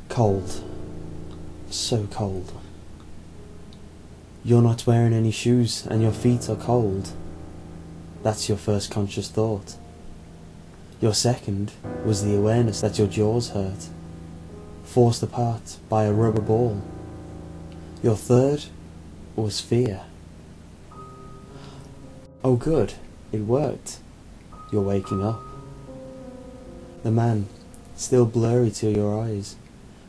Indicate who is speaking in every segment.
Speaker 1: Cold. So cold. You're not wearing any shoes and your feet are cold. That's your first conscious thought. Your second was the awareness that your jaws hurt, forced apart by a rubber ball. Your third was fear. Oh good, it worked. You're waking up. The man, still blurry to your eyes,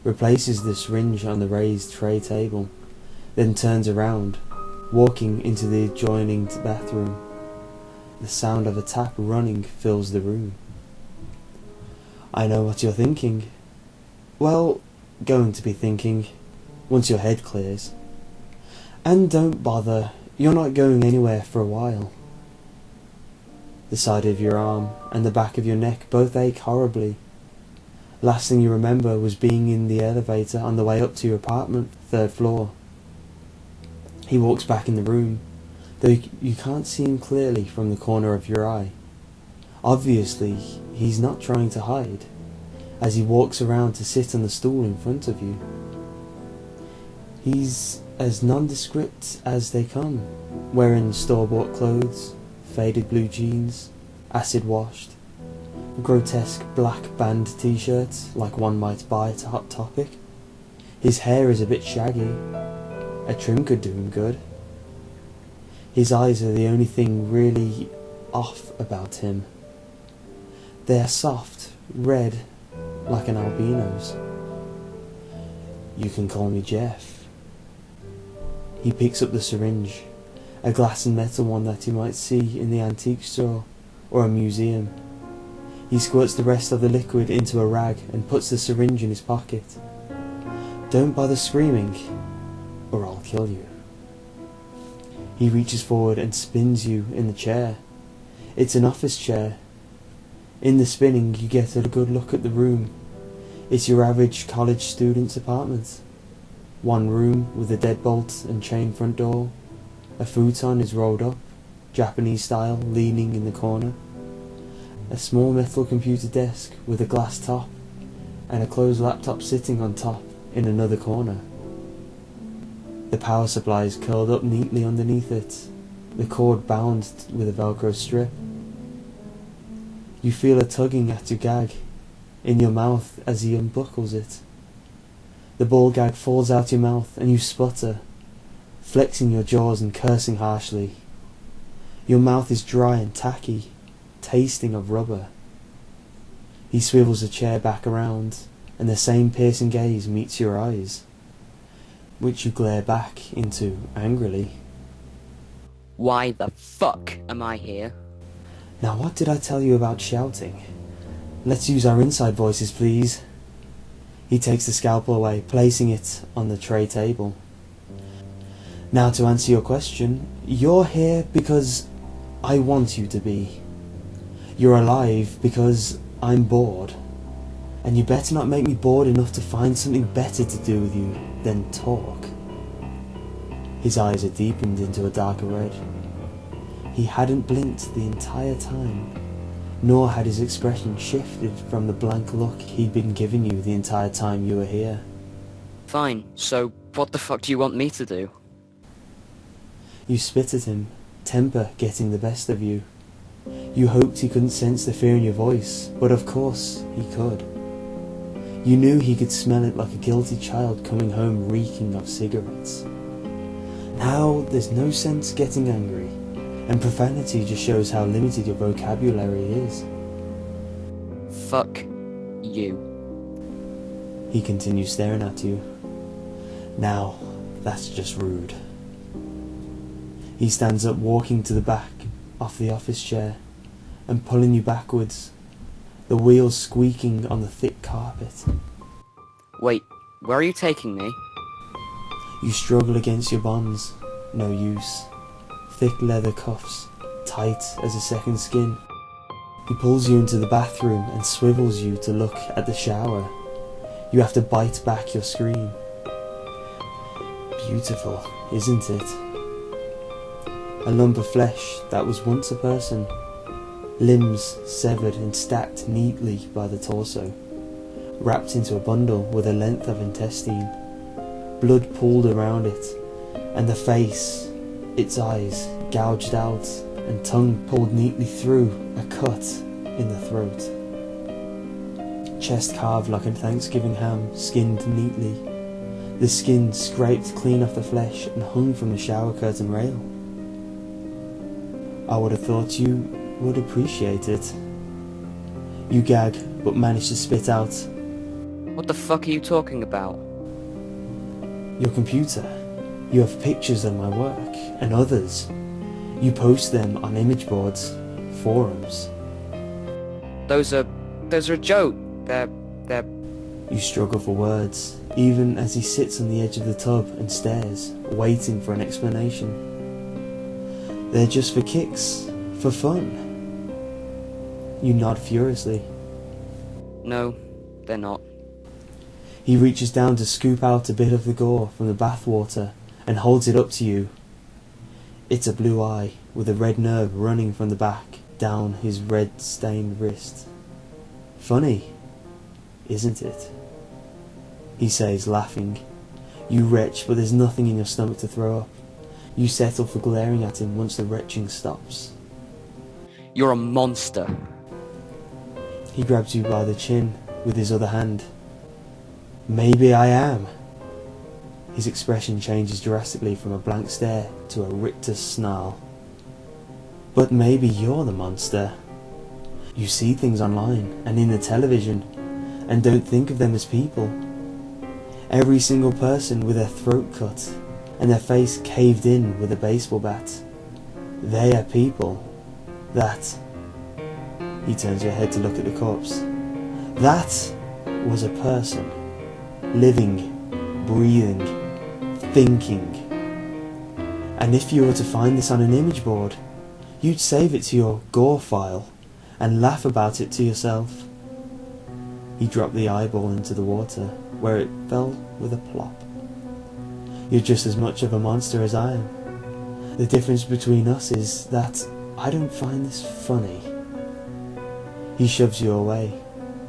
Speaker 1: replaces the syringe on the raised tray table, then turns around, walking into the adjoining bathroom. The sound of a tap running fills the room. I know what you're thinking. Well, going to be thinking, once your head clears. And don't bother, you're not going anywhere for a while. The side of your arm and the back of your neck both ache horribly. Last thing you remember was being in the elevator on the way up to your apartment, 3rd floor. He walks back in the room, though you can't see him clearly from the corner of your eye. Obviously, he's not trying to hide, as he walks around to sit on the stool in front of you. He's as nondescript as they come, wearing store-bought clothes, faded blue jeans, acid-washed, grotesque black band t-shirts like one might buy at a Hot Topic. His hair is a bit shaggy. A trim could do him good. His eyes are the only thing really off about him. They are soft, red, like an albino's. You can call me Jeff. He picks up the syringe, a glass and metal one that you might see in the antique store or a museum. He squirts the rest of the liquid into a rag and puts the syringe in his pocket. Don't bother screaming, or I'll kill you. He reaches forward and spins you in the chair. It's an office chair. In the spinning, you get a good look at the room. It's your average college student's apartment. One room with a deadbolt and chain front door. A futon is rolled up, Japanese style, leaning in the corner. A small metal computer desk with a glass top, and a closed laptop sitting on top in another corner. The power supply is curled up neatly underneath it, the cord bound with a Velcro strip. You feel a tugging at your gag in your mouth as he unbuckles it. The ball gag falls out your mouth and you sputter, flexing your jaws and cursing harshly. Your mouth is dry and tacky, tasting of rubber. He swivels the chair back around, and the same piercing gaze meets your eyes, which you glare back into angrily.
Speaker 2: Why the fuck am I here?
Speaker 1: Now what did I tell you about shouting? Let's use our inside voices, please. He takes the scalpel away, placing it on the tray table. Now to answer your question, you're here because I want you to be. You're alive because I'm bored. And you better not make me bored enough to find something better to do with you than talk. His eyes are deepened into a darker red. He hadn't blinked the entire time, nor had his expression shifted from the blank look he'd been giving you the entire time you were here.
Speaker 2: Fine, so what the fuck do you want me to do?
Speaker 1: You spit at him, temper getting the best of you. You hoped he couldn't sense the fear in your voice, but of course he could. You knew he could smell it like a guilty child coming home reeking of cigarettes. Now there's no sense getting angry, and profanity just shows how limited your vocabulary is.
Speaker 2: Fuck you.
Speaker 1: He continues staring at you. Now, that's just rude. He stands up, walking to the back of the office chair and pulling you backwards, the wheels squeaking on the thick carpet.
Speaker 2: Wait, where are you taking me?
Speaker 1: You struggle against your bonds. No use. Thick leather cuffs, tight as a second skin. He pulls you into the bathroom and swivels you to look at the shower. You have to bite back your scream. Beautiful, isn't it? A lump of flesh that was once a person. Limbs severed and stacked neatly by the torso. wrapped into a bundle with a length of intestine, blood pooled around it, and the face, its eyes gouged out and tongue pulled neatly through a cut in the throat. Chest carved like a Thanksgiving ham, skinned neatly, the skin scraped clean off the flesh and hung from the shower curtain rail. I would have thought you would appreciate it. You gag, but manage to spit out,
Speaker 2: What the fuck are you talking about?
Speaker 1: "Your computer. You have pictures of my work, and others. You post them on image boards, forums."
Speaker 2: Those are a joke. They're...
Speaker 1: You struggle for words, even as he sits on the edge of the tub and stares, waiting for an explanation. "They're just for kicks, for fun." You nod furiously.
Speaker 2: No, they're not.
Speaker 1: He reaches down to scoop out a bit of the gore from the bathwater and holds it up to you. It's a blue eye with a red nerve running from the back down his red-stained wrist. "Funny, isn't it?" he says, laughing. You retch, but there's nothing in your stomach to throw up. You settle for glaring at him once the retching stops.
Speaker 2: You're a monster.
Speaker 1: He grabs you by the chin with his other hand. "Maybe I am." His expression changes drastically from a blank stare to a rictus snarl. "But maybe you're the monster. You see things online and in the television and don't think of them as people. Every single person with their throat cut and their face caved in with a baseball bat. They are people. That..." He turns your head to look at the corpse. "That was a person. Living, breathing, thinking. And if you were to find this on an image board, you'd save it to your gore file and laugh about it to yourself." He dropped the eyeball into the water, where it fell with a plop. "You're just as much of a monster as I am. The difference between us is that I don't find this funny." He shoves you away,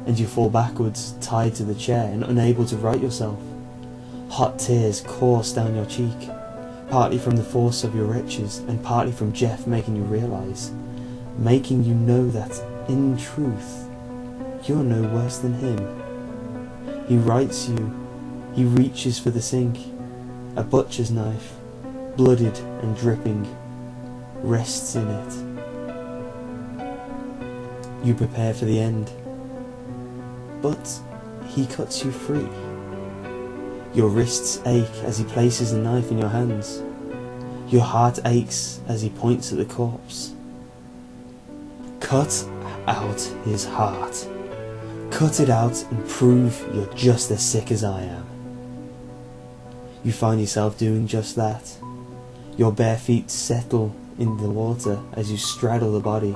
Speaker 1: and you fall backwards, tied to the chair and unable to right yourself. Hot tears course down your cheek, partly from the force of your retches and partly from Jeff making you realise, making you know that, in truth, you're no worse than him. He rights you. He reaches for the sink. A butcher's knife, blooded and dripping, rests in it. You prepare for the end. But he cuts you free. Your wrists ache as he places the knife in your hands. Your heart aches as he points at the corpse. Cut out his heart. Cut it out and prove you're just as sick as I am. You find yourself doing just that. Your bare feet settle in the water as you straddle the body,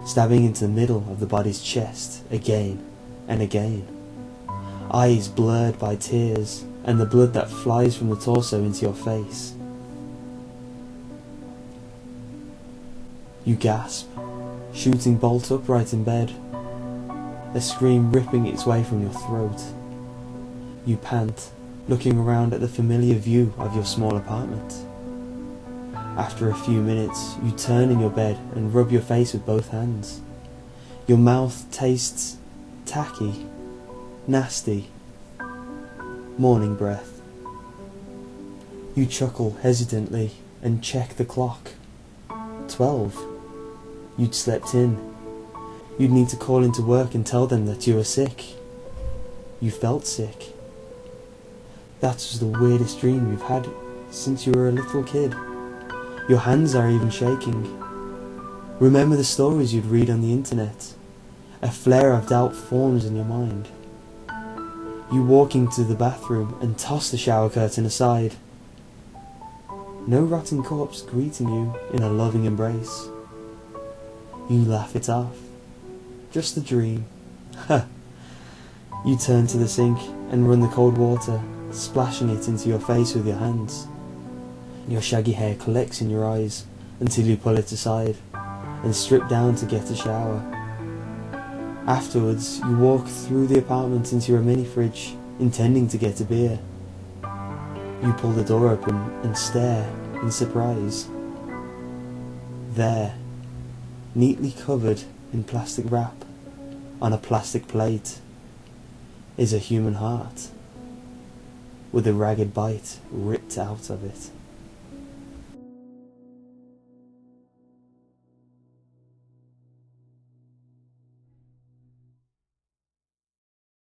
Speaker 1: stabbing into the middle of the body's chest again and again. Eyes blurred by tears and the blood that flies from the torso into your face. You gasp, shooting bolt upright in bed, a scream ripping its way from your throat. You pant, looking around at the familiar view of your small apartment. After a few minutes, you turn in your bed and rub your face with both hands. Your mouth tastes tacky, nasty, morning breath. You chuckle hesitantly and check the clock. 12. You'd slept in. You'd need to call into work and tell them that you were sick. You felt sick. That was the weirdest dream you've had since you were a little kid. Your hands are even shaking. Remember the stories you'd read on the internet. A flare of doubt forms in your mind. You walk into the bathroom and toss the shower curtain aside. No rotting corpse greeting you in a loving embrace. You laugh it off. Just a dream. Ha! You turn to the sink and run the cold water, splashing it into your face with your hands. Your shaggy hair collects in your eyes until you pull it aside and strip down to get a shower. Afterwards, you walk through the apartment into your mini fridge, intending to get a beer. You pull the door open and stare in surprise. There, neatly covered in plastic wrap, on a plastic plate, is a human heart, with a ragged bite ripped out of it.